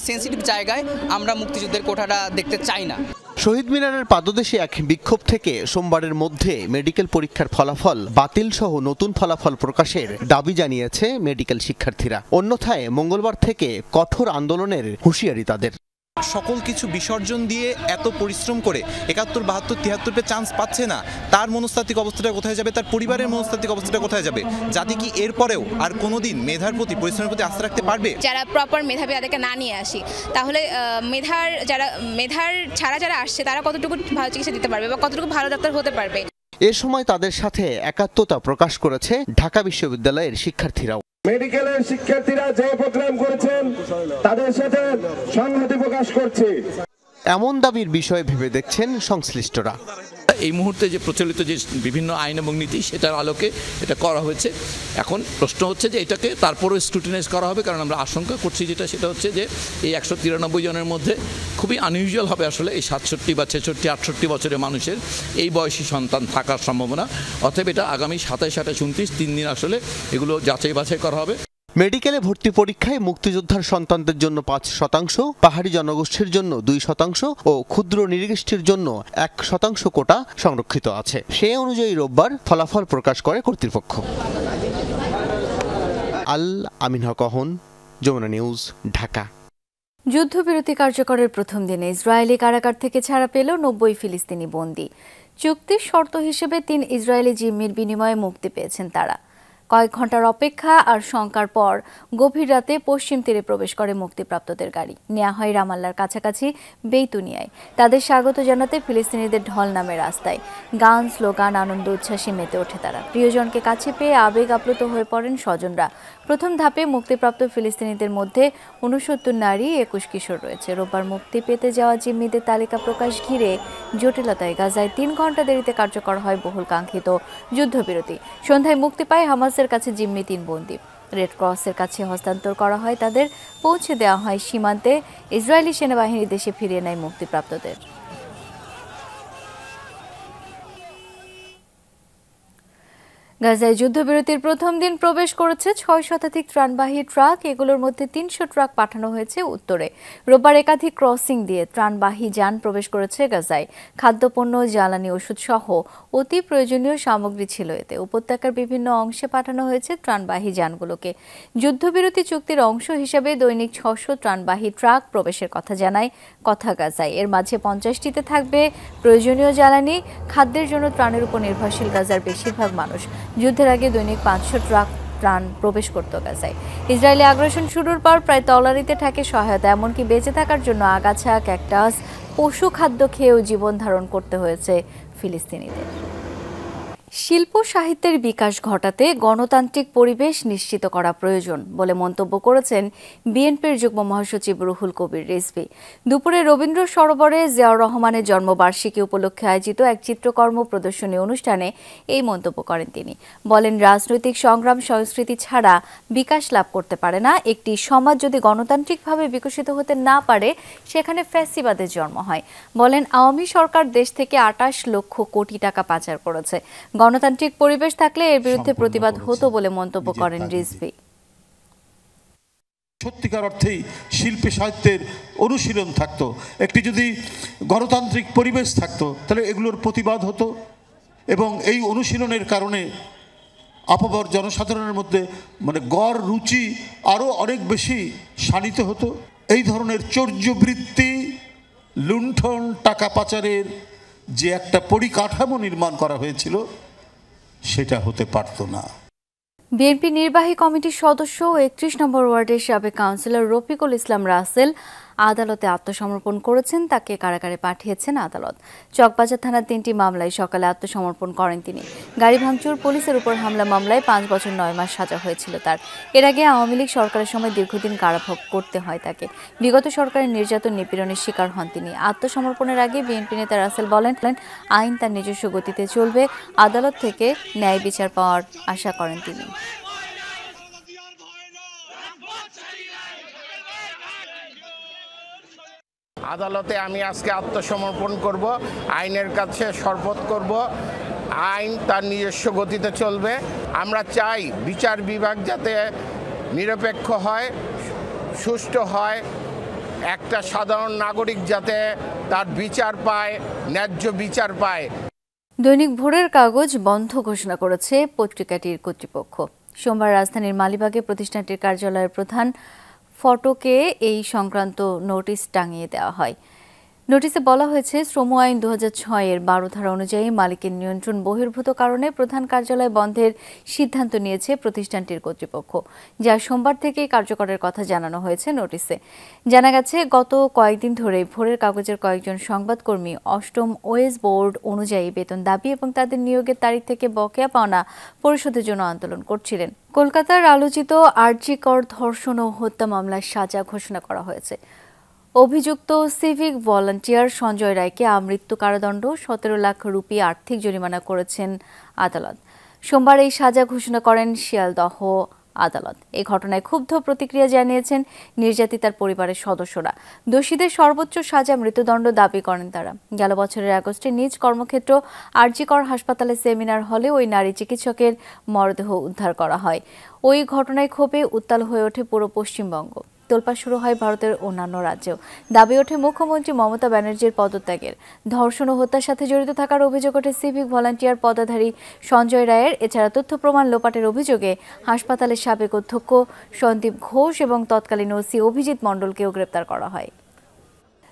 সেন্সিটিভ জায়গায় আমরা মুক্তিযুদ্ধের কোটাটা দেখতে চাই না। শহীদ মিনারের পাদদেশে এক বিক্ষোভ থেকে সোমবারের মধ্যে মেডিকেল পরীক্ষার ফলাফল বাতিল সহ নতুন ফলাফল প্রকাশের দাবি জানিয়েছে মেডিকেল শিক্ষার্থীরা। অন্যথায় মঙ্গলবার থেকে কঠোর আন্দোলনের হুঁশিয়ারি তাদের। সকল কিছু বিসর্জন দিয়ে এত পরিশ্রম করে 71, 72, 73টা চান্স পাচ্ছে না, তার মনস্তাত্ত্বিক অবস্থাটা কোথায় যাবে? তার পরিবারের মনস্তাত্ত্বিক অবস্থাটা কোথায় যাবে? জাতি কি এরপরেও আর কোনোদিন মেধার প্রতি, পরিশ্রমের প্রতি আস্থা রাখতে পারবে? যারা প্রপার মেধাবী তাদেরকে না নিয়ে আসি, তাহলে মেধার ছাড়া যারা আসছে তারা কতটুকু ভালো চিকিৎসা দিতে পারবে বা কতটুকু ভালো ডাক্তার হতে পারবে? এ সময় তাদের সাথে একাত্মতা প্রকাশ করেছে ঢাকা বিশ্ববিদ্যালয়ের শিক্ষার্থীরাও। মেডিকেলের শিক্ষার্থীরা যে প্রোগ্রাম করেছেন তাদের সাথে সংহতি প্রকাশ করছে এমন দাবির বিষয়ে ভেবে দেখছেন সংশ্লিষ্টরা। এই মুহূর্তে যে প্রচলিত যে বিভিন্ন আইন এবং নীতি সেটার আলোকে এটা করা হয়েছে। এখন প্রশ্ন হচ্ছে যে এটাকে তারপরেও স্ক্রুটিনাইজ করা হবে, কারণ আমরা আশঙ্কা করছি সেটা হচ্ছে যে এই 193 জনের মধ্যে খুবই আনইউজুয়াল হবে আসলে এই 67 বা 66, 68 বছরের মানুষের এই বয়সী সন্তান থাকার সম্ভাবনা। অতএব এটা আগামী 27, 28, 29 3 দিন আসলে এগুলো যাচাই বাছাই করা হবে। মেডিকেলে ভর্তি পরীক্ষায় মুক্তিযোদ্ধার সন্তানদের জন্য 5%, পাহাড়ি জনগোষ্ঠীর জন্য 2% ও ক্ষুদ্র নৃগোষ্ঠীর জন্য 1% কোটা সংরক্ষিত আছে। সে অনুযায়ী রোববার ফলাফল প্রকাশ করে কর্তৃপক্ষ। আমিন হক অহন, যমুনা নিউজ, ঢাকা। যুদ্ধবিরতি কার্যকরের প্রথম দিনে ইসরায়েলি কারাগার থেকে ছাড়া পেল 90 ফিলিস্তিনি বন্দী। চুক্তির শর্ত হিসেবে 3 ইসরায়েলি জিম্মির বিনিময়ে মুক্তি পেয়েছেন তারা। কয়েক ঘন্টার অপেক্ষা আর শঙ্কার পর গভীর রাতে পশ্চিম তীরে প্রবেশ করে মুক্তিপ্রাপ্তদের গাড়ি। নেওয়া হয় রামাল্লার কাছাকাছি বেইতুনিয়ায়। তাদের স্বাগত জানাতে ফিলিস্তিনিদের ঢল নামে রাস্তায়। গান, স্লোগান, আনন্দ উচ্ছ্বাসে মেতে ওঠে তারা। প্রিয়জনকে কাছে পেয়ে আবেগ আপ্লুত হয়ে পড়েন স্বজনরা। প্রথম ধাপে মুক্তিপ্রাপ্ত ফিলিস্তিনিদের মধ্যে 69 নারী, 21 কিশোর রয়েছে। রোববার মুক্তি পেতে যাওয়া জিম্মিদের তালিকা প্রকাশ ঘিরে জটিলতায় গাজায় 3 ঘন্টা দেরিতে কার্যকর হয় বহুল কাঙ্ক্ষিত যুদ্ধবিরতি। সন্ধ্যায় মুক্তি পায় হামাসের কাছে জিম্মি 3 বন্দী। রেড ক্রসের কাছে হস্তান্তর করা হয় তাদের। পৌঁছে দেওয়া হয় সীমান্তে। ইসরায়েলি সেনাবাহিনী দেশে ফিরিয়ে নেয় মুক্তিপ্রাপ্তদের। গাজায় যুদ্ধবিরতির প্রথম দিন প্রবেশ করেছে 6 শতাধিক ত্রাণবাহী ট্রাক। এগুলোর মধ্যে 300 ট্রাক পাঠানো হয়েছে উত্তরে। রোববার একাধিক ক্রসিং দিয়ে ত্রাণবাহী যান প্রবেশ করেছে গাজায়। খাদ্যপণ্য, জ্বালানি, ওষুধ সহ অতি প্রয়োজনীয় সামগ্রী ছিল এতে। উপত্যকার বিভিন্ন অংশে পাঠানো হয়েছে ত্রাণবাহী যানগুলোকে। যুদ্ধবিরতি চুক্তির অংশ হিসেবে দৈনিক 600 ত্রাণবাহী ট্রাক প্রবেশের কথা জানায় কথা গাজায়। এর মাঝে 50টিতে থাকবে প্রয়োজনীয় জ্বালানি। খাদ্যের জন্য ত্রাণের উপর নির্ভরশীল গাজার বেশিরভাগ মানুষ। যুদ্ধের আগে দৈনিক 500 ট্রাক ত্রাণ প্রবেশ করত গাজায়। ইসরায়েলি আগ্রাসন শুরুর পর প্রায় তলারিতে থাকে সহায়তা। এমনকি বেঁচে থাকার জন্য আগাছা, ক্যাকটাস, পশু খাদ্য খেয়েও জীবন ধারণ করতে হয়েছে ফিলিস্তিনিদের। শিল্প সাহিত্যের বিকাশ ঘটাতে গণতান্ত্রিক পরিবেশ নিশ্চিত করা প্রয়োজন বলে মন্তব্য করেছেন বিএনপির যুগ্ম মহাসচিব রুহুল কবির রিজভী। দুপুরে রবীন্দ্র সরোবরে জিয়াউর রহমানের জন্মবার্ষিকী উপলক্ষে আয়োজিত এক চিত্রকর্ম প্রদর্শনী অনুষ্ঠানে এই মন্তব্য করেন তিনি। বলেন, রাজনৈতিক সংগ্রাম সংস্কৃতি ছাড়া বিকাশ লাভ করতে পারে না। একটি সমাজ যদি গণতান্ত্রিকভাবে বিকশিত হতে না পারে সেখানে ফ্যাসিবাদের জন্ম হয়। বলেন, আওয়ামী সরকার দেশ থেকে 28 লক্ষ কোটি টাকা পাচার করেছে। গণতান্ত্রিক পরিবেশ থাকলে এর বিরুদ্ধে প্রতিবাদ হতো বলে মন্তব্য করেন রিজভী। সত্যিকার অর্থেই শিল্পী সাহিত্যের অনুশীলন থাকতো, একটি যদি গণতান্ত্রিক পরিবেশ থাকতো তাহলে এগুলোর প্রতিবাদ হতো এবং এই অনুশীলনের কারণে অপর জনসাধারণের মধ্যে গড় রুচি আরও অনেক বেশি শানিত হতো। এই ধরনের চর্যবৃত্তি, লুণ্ঠন, টাকা পাচারের যে একটা পরিকাঠামো নির্মাণ করা হয়েছিল সেটা হতে পারত না। বিএনপি নির্বাহী কমিটির সদস্য 31 নম্বর ওয়ার্ডের সাবেক কাউন্সিলর রফিকুল ইসলাম রাসেল আদালতে আত্মসমর্পণ করেছেন। তাকে কারাগারে পাঠিয়েছেন আদালত। চকবাজার থানার 3টি মামলায় সকালে আত্মসমর্পণ করেন তিনি। গাড়ি ভাঙচুর, পুলিশের উপর হামলা মামলায় 5 বছর 9 মাস সাজা হয়েছিল তার। এর আগে আওয়ামী লীগ সরকারের সময় দীর্ঘদিন কারাভোগ করতে হয় তাকে। বিগত সরকারের নির্যাতন নিপীড়নের শিকার হন তিনি। আত্মসমর্পণের আগে বিএনপি নেতা রাসেল বলেন, আইন তার নিজস্ব গতিতে চলবে। আদালত থেকে ন্যায় বিচার পাওয়ার আশা করেন তিনি। আদালতে আমি আজকে আত্মসমর্পণ করব, আইনের কাছে শপথ করব। আইন তার নিজস্ব গতিতে চলবে। আমরা চাই বিচার বিভাগ যাতে নিরপেক্ষ হয়, সুষ্ঠু হয়, একটা সাধারণ নাগরিক যাতে তার বিচার পায়, ন্যায্য বিচার পায়। দৈনিক ভোরের কাগজ বন্ধ ঘোষণা করেছে পত্রিকাটির কর্তৃপক্ষ। সোমবার রাজধানীর মালিবাগে প্রতিষ্ঠানটির কার্যালয়ের প্রধান ফটকে এই সংক্রান্ত নোটিশ টাঙিয়ে দেওয়া হয়। নোটিশে বলা হয়েছে, শ্রম আইন 2006-এর 12 ধারা অনুযায়ী মালিকের নিয়ন্ত্রণ বহির্ভূত কারণে প্রধান কার্যালয় বন্ধের সিদ্ধান্ত নিয়েছে প্রতিষ্ঠানটির কর্তৃপক্ষ, যা সোমবার থেকে কার্যকরের কথা জানানো হয়েছে নোটিশে। জানা গেছে, গত কয়েকদিন ধরে ভোরের কাগজের কয়েকজন সংবাদকর্মী 8ম ওয়েজ বোর্ড অনুযায়ী বেতন দাবি এবং তাদের নিয়োগের তারিখ থেকে বকেয়া পাওনা পরিশোধের জন্য আন্দোলন করছিলেন। কলকাতার আলোচিত আরজিকর ধর্ষণ ও হত্যা মামলার সাজা ঘোষণা করা হয়েছে। অভিযুক্ত সিভিক ভলান্টিয়ার সঞ্জয় রায়কে আমৃত্যু কারাদণ্ড, 17 লাখ রুপি আর্থিক জরিমানা করেছেন আদালত। সোমবার এই সাজা ঘোষণা করেন শিয়ালদহ আদালত। এই ঘটনায় ক্ষুব্ধ প্রতিক্রিয়া জানিয়েছেন নির্যাতিতার পরিবারের সদস্যরা। দোষীদের সর্বোচ্চ সাজা মৃত্যুদণ্ড দাবি করেন তারা। গেল বছরের আগস্টে নিজ কর্মক্ষেত্র আরজিকর হাসপাতালে সেমিনার হলে ওই নারী চিকিৎসকের মরদেহ উদ্ধার করা হয়। ওই ঘটনায় ক্ষোভে উত্তাল হয়ে ওঠে পুরো পশ্চিমবঙ্গ। তোলপাড় শুরু হয় ভারতের অন্যান্য রাজ্যেও। দাবি ওঠে মুখ্যমন্ত্রী মমতা ব্যানার্জির পদত্যাগের। ধর্ষণ ও হত্যার সাথে জড়িত থাকার অভিযোগ ওঠে সিভিক ভলান্টিয়ার পদাধারী সঞ্জয় রায়ের। এছাড়া তথ্য প্রমাণ লোপাটের অভিযোগে হাসপাতালের সাবেক অধ্যক্ষ সন্দীপ ঘোষ এবং তৎকালীন ওসি অভিজিৎ মণ্ডলকেও গ্রেপ্তার করা হয়।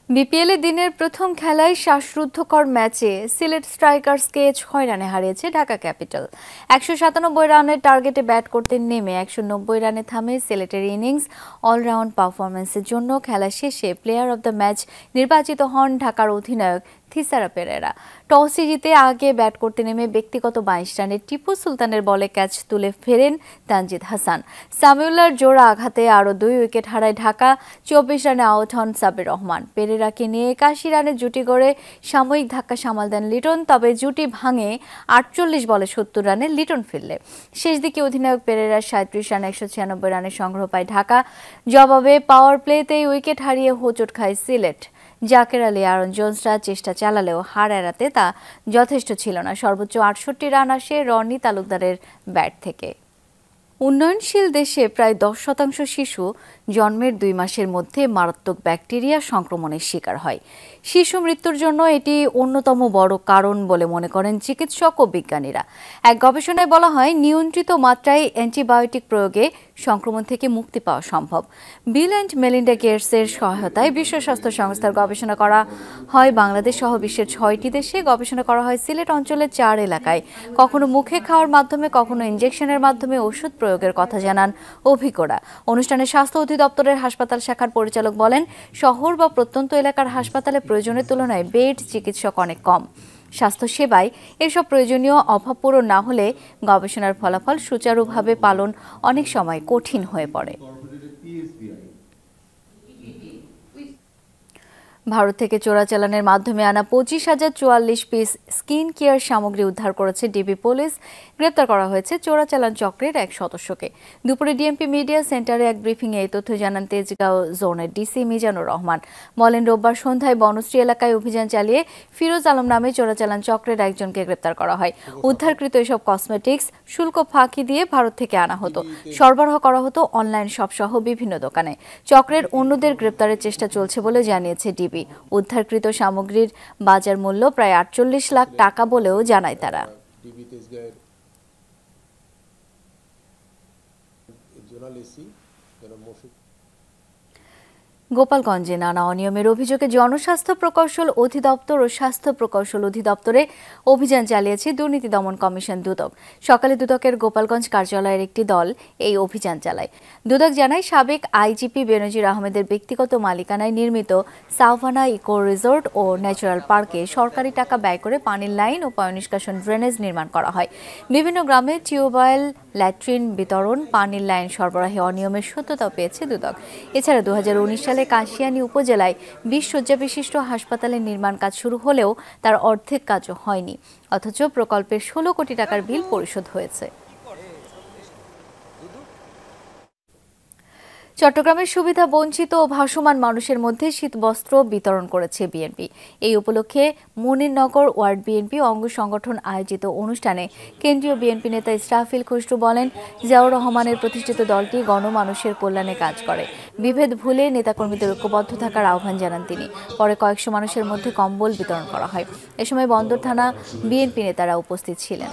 বিপিএলের দিনের প্রথম খেলায় শ্বাসরুদ্ধকর ম্যাচে সিলেট স্ট্রাইকার্সকে 6 রানে হারিয়েছে ঢাকা ক্যাপিটাল। 197 রানের টার্গেটে ব্যাট করতে নেমে 190 রানে থামে সিলেটের ইনিংস। অলরাউন্ড পারফরম্যান্সের জন্য খেলা শেষে প্লেয়ার অব দ্য ম্যাচ নির্বাচিত হন ঢাকার অধিনায়ক থিসারা পেরেরা। টসে জিতে আগে ব্যাট করতে নেমে ব্যক্তিগত 22 রানে টিপু সুলতানের বলে ক্যাচ তুলে ফেরেন তানজিদ হাসান। সামিউল্লার জোড়া আঘাতে আরও 2 উইকেট হারায় ঢাকা। 24 রানে আউট হন সাবির রহমান। পেরেরাকে নিয়ে 81 রানের জুটি গড়ে সাময়িক ধাক্কা সামাল দেন লিটন, তবে জুটি ভাঙে 48 বলে 70 রানে লিটন ফিরলে। শেষ দিকে অধিনায়ক পেরেরার 37 রানে 196 রানের সংগ্রহ পায় ঢাকা। জবাবে পাওয়ার প্লেতেই উইকেট হারিয়ে হোঁচট খায় সিলেট। জাকের আলী, আরন জোন্সরা চেষ্টা চালালেও হার এড়াতে তা যথেষ্ট ছিল না। সর্বোচ্চ 68 রান আসে রনি তালুকদারের ব্যাট থেকে। উন্নয়নশীল দেশে প্রায় 10% শিশু জন্মের 2 মাসের মধ্যে মারাত্মক ব্যাকটেরিয়া সংক্রমণের শিকার হয়। শিশু মৃত্যুর জন্য এটি অন্যতম বড় কারণ বলে মনে করেন চিকিৎসক ও বিজ্ঞানীরা। এক গবেষণায় বলা হয়, নিয়ন্ত্রিত মাত্রায় অ্যান্টিবায়োটিক প্রয়োগে সংক্রমণ থেকে মুক্তি পাওয়া সম্ভব। বিল অ্যান্ড মেলিন্ডা গেটসের সহায়তায় বিশ্ব স্বাস্থ্য সংস্থার গবেষণা করা হয় বাংলাদেশ সহ বিশ্বের 6টি দেশে। গবেষণা করা হয় সিলেট অঞ্চলের 4 এলাকায়। কখনো মুখে খাওয়ার মাধ্যমে, কখনো ইনজেকশনের মাধ্যমে ওষুধ প্রয়োগের কথা জানান অভিজ্ঞরা। অনুষ্ঠানে স্বাস্থ্য অধিদপ্তরের হাসপাতাল শাখার পরিচালক বলেন, শহর বা প্রত্যন্ত এলাকার হাসপাতালে প্রয়োজনের তুলনায় বেড, চিকিৎসক অনেক কম। স্বাস্থ্যসেবায় এসব প্রয়োজনীয় অভাব পূরণ না হলে গবেষণার ফলাফল সুচারুভাবে পালন অনেক সময় কঠিন হয়ে পড়ে। ভারত থেকে চোরাচালানের মাধ্যমে আনা 25,044 পিস স্কিন কেয়ার সামগ্রী উদ্ধার করেছে ডিবি পুলিশ। গ্রেপ্তার করা হয়েছে চোরাচালান চক্রের এক সদস্যকে। দুপুরে ডিএমপি মিডিয়া সেন্টারে এক ব্রিফিংয়ে এই তথ্য জানান তেজগাঁও জোনের ডিসি মিজানুর রহমান। বলেন, রোববার সন্ধ্যায় বনশ্রী এলাকায় অভিযান চালিয়ে ফিরোজ আলম নামে চোরাচালান চক্রের একজনকে গ্রেপ্তার করা হয়। উদ্ধারকৃত এসব কসমেটিক্স শুল্ক ফাঁকি দিয়ে ভারত থেকে আনা হতো। সরবরাহ করা হতো অনলাইন শপ সহ বিভিন্ন দোকানে। চক্রের অন্যদের গ্রেপ্তারের চেষ্টা চলছে বলে জানিয়েছে ডিবি। উদ্ধারকৃত সামগ্রীর বাজার মূল্য প্রায় 48 লাখ টাকা বলেও জানায় তারা। গোপালগঞ্জে নানা অনিয়মের অভিযোগে জনস্বাস্থ্য প্রকৌশল অধিদপ্তর ও স্বাস্থ্য প্রকৌশল অধিদপ্তরে অভিযান চালিয়েছে দুর্নীতি দমন কমিশন দুদক। সকালে দুদকের গোপালগঞ্জ কার্যালয়ের একটি দল এই অভিযান চালায়। দুদক জানায়, সাবেক আইজিপি বেনজির আহমেদের ব্যক্তিগত মালিকানায় নির্মিত সাভানা ইকো রিসোর্ট ও ন্যাচারাল পার্কে সরকারি টাকা ব্যয় করে পানির লাইন ও পয়ঃনিষ্কাশন ড্রেনেজ নির্মাণ করা হয়। বিভিন্ন গ্রামে টিউবওয়েল, ল্যাট্রিন বিতরণ, পানির লাইন সরবরাহে অনিয়মের সত্যতা পেয়েছে দুদক। এছাড়া 2019 সালে কাশিয়ানী উপজেলায় 20 শয্যা বিশিষ্ট হাসপাতালের নির্মাণ কাজ শুরু হলেও তার অর্ধেক কাজও হয়নি, অথচ প্রকল্পের 16 কোটি টাকার বিল পরিশোধ হয়েছে। চট্টগ্রামের সুবিধা বঞ্চিত ও ভাসমান মানুষের মধ্যে শীতবস্ত্র বিতরণ করেছে বিএনপি। এই উপলক্ষে মুনিরনগর ওয়ার্ড বিএনপি অঙ্গ সংগঠন আয়োজিত অনুষ্ঠানে কেন্দ্রীয় বিএনপি নেতা ইসরাফিল খসরু বলেন, জিয়াউর রহমানের প্রতিষ্ঠিত দলটি গণমানুষের কল্যাণে কাজ করে। বিভেদ ভুলে নেতাকর্মীদের ঐক্যবদ্ধ থাকার আহ্বান জানান তিনি। পরে কয়েকশো মানুষের মধ্যে কম্বল বিতরণ করা হয়। এ সময় বন্দর থানা বিএনপি নেতারা উপস্থিত ছিলেন।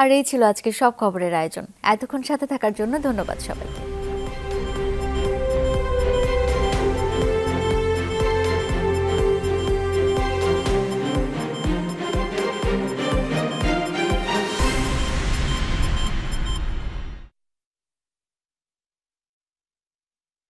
আর এই ছিল আজকের সব খবরের আয়োজন। এতক্ষণ সাথে থাকার জন্য ধন্যবাদ সবাইকে।